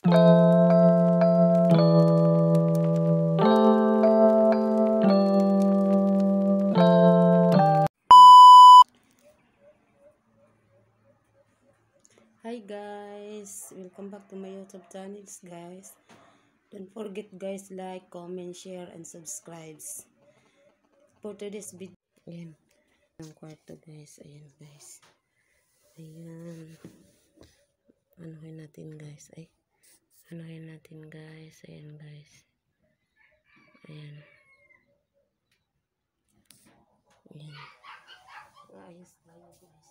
Hi guys, welcome back to my YouTube channels guys. Don't forget guys, like, comment, share, and subscribe. For today's video, ayan, ang kwarto guys, ayan guys. Ayan. Anuhin natin guys, anuhin natin guys, ayan guys. Ayan. Ayan. Ayos tayo guys.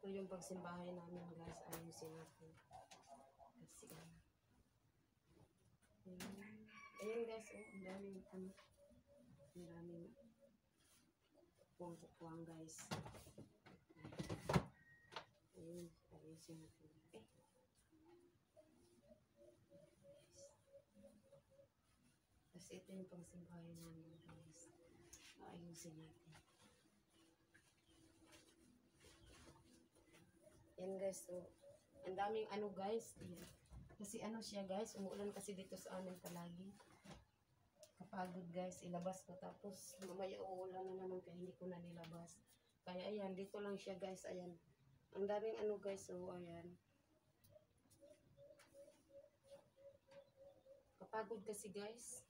Ito yung pagsimbahay namin guys, ayusin natin. Kasi ayan guys, ang daming kuwang guys. Ayun, ayusin natin. Kasi ito yung pagsimbahay namin guys. Ayusin natin. Yan guys, so ang daming guys. Ayan. Kasi siya guys, umuulan kasi dito sa amin palagi. Kapagod guys, ilabas ko tapos mamaya uulan na naman kaya hindi ko na nilabas. Kaya ayan, dito lang siya guys, ayan. Ang daming guys, so ayan. Kapagod kasi guys.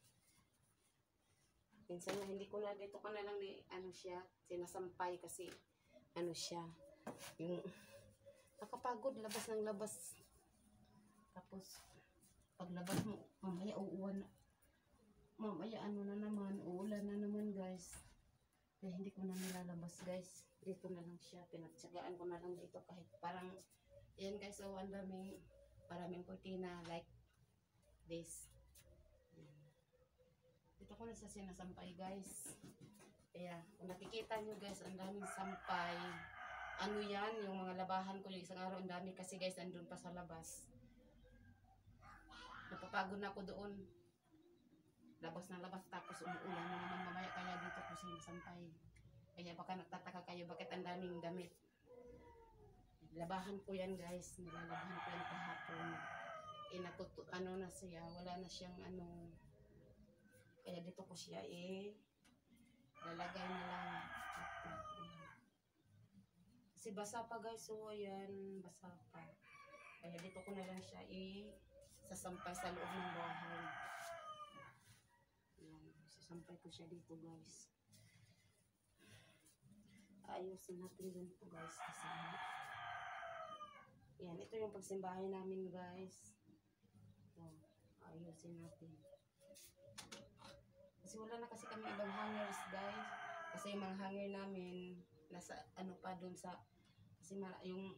Minsan na hindi ko na dito ka na lang ni siya, sinasampay kasi siya. Yung nakapagod, labas ng labas. Tapos paglabas mo, mamaya uuwan. Mamaya na naman, uulan na naman guys. Kaya hindi ko na nilalabas guys. Dito na lang siya, pinagtsagaan ko na lang dito kahit parang, yan guys, so ang maraming kurtina like this. Dito ko na sa sinasampay guys. Kaya kung nakikita nyo guys, ang daming sampay. Yan, yung mga labahan ko yung isang araw, ang dami kasi guys, andun pa sa labas. Napapagod na ako doon. Labas na labas tapos umuulan na naman mamaya kaya dito ko sinasampay. Kaya baka nagtataka kayo bakit ang daming damit. Labahan ko yan guys, nilalabahan ko yan kahapon. Na siya, wala na siyang kaya dito ko siya lalagay na lang. Kasi basa pa guys, so ayan, basa pa. Kaya dito ko na lang siya sasampay sa loob ng bahay. Ayan, sasampay ko siya dito guys. Ayusin natin din po guys kasi yan, ito yung pagsimbahay namin guys. Ayusin natin. Kasi wala na kasi kami ibang hangers guys. Kasi yung mga hanger namin nasa pa doon sa kasi yung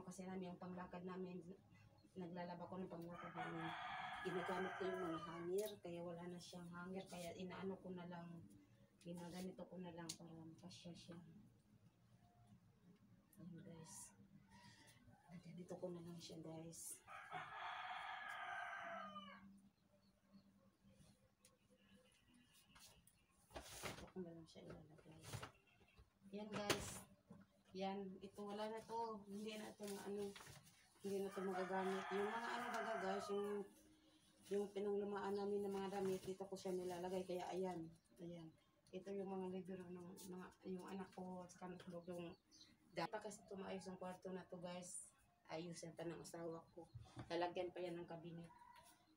kasi namin yung panglakad namin, naglalaba ko ng panglakad namin, ginagamit ko yung mga hanger kaya wala na siyang hanger kaya ko na lang, ginaganito ko na lang para makasya siya. Ayun guys, dito ko na lang siya guys. Dito ko na lang siya ilalagay. Yan guys. Yan, ito wala na to. Hindi na ito hindi na ito magagamit. Yung mga baga guys, yung pinanglumaan namin ng mga damit, dito ko siya nilalagay. Kaya ayan, ayan. Ito yung mga libro ng yung anak ko at saka nakulog yung pa kasi tumaayos ang kwarto na to guys. Ayusin pa ng asawa ko. Lalagyan pa yan ng kabinet.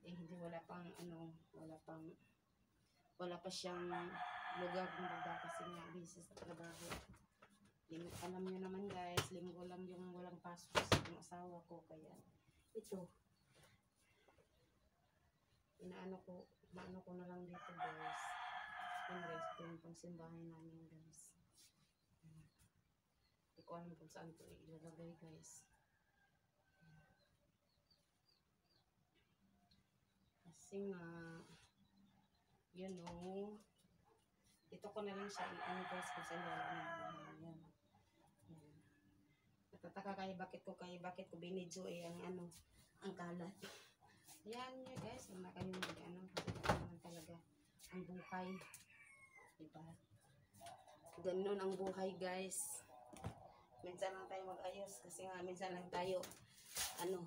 Hindi wala pang wala pa siyang lugar ng baga kasi nga busy sa trabaho. Alam nyo naman guys, linggo lang yung walang pasok sa asawa ko. Kaya ito, maano ko na lang dito guys. Yan guys, ito yung pangsimbahay namin guys. Hindi ko alam kung saan ito ilalagay guys. Kasi nga, ito ko na lang siya guys kung saan wala na. Natataka kayo bakit ko binidyo ang kalat. Yan nyo guys, wala kayong kasi naman talaga ang buhay. Diba? Ganun ang buhay guys. Minsan lang tayo mag-ayos kasi nga minsan lang tayo ano,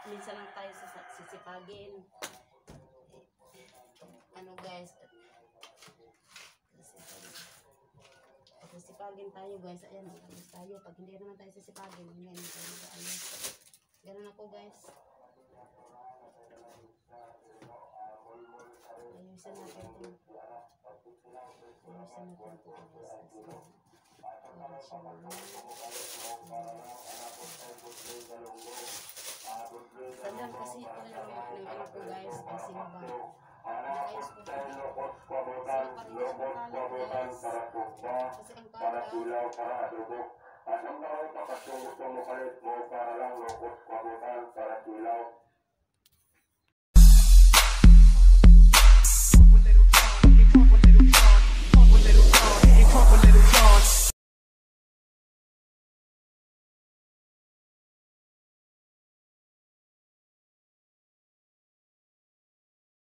minsan lang tayo sisipagin. Ano guys, sisipagin tayo guys. Ayan, mag-ayos tayo. Pag hindi naman tayo sisipagin, hindi naman tayo mag-ayos. Ganun ako guys. Ayusin natin ito. Ayusin natin ito guys. Kasi wala siya naman. Sandan kasi ito ng anak ko guys. Kasi ba? Ayos ko ito. Sila pa rin siya makalat guys. Kasi ang kalat. Anong tawag pa kasi gusto mo kalit mo para lang lukos kabutan para silaw.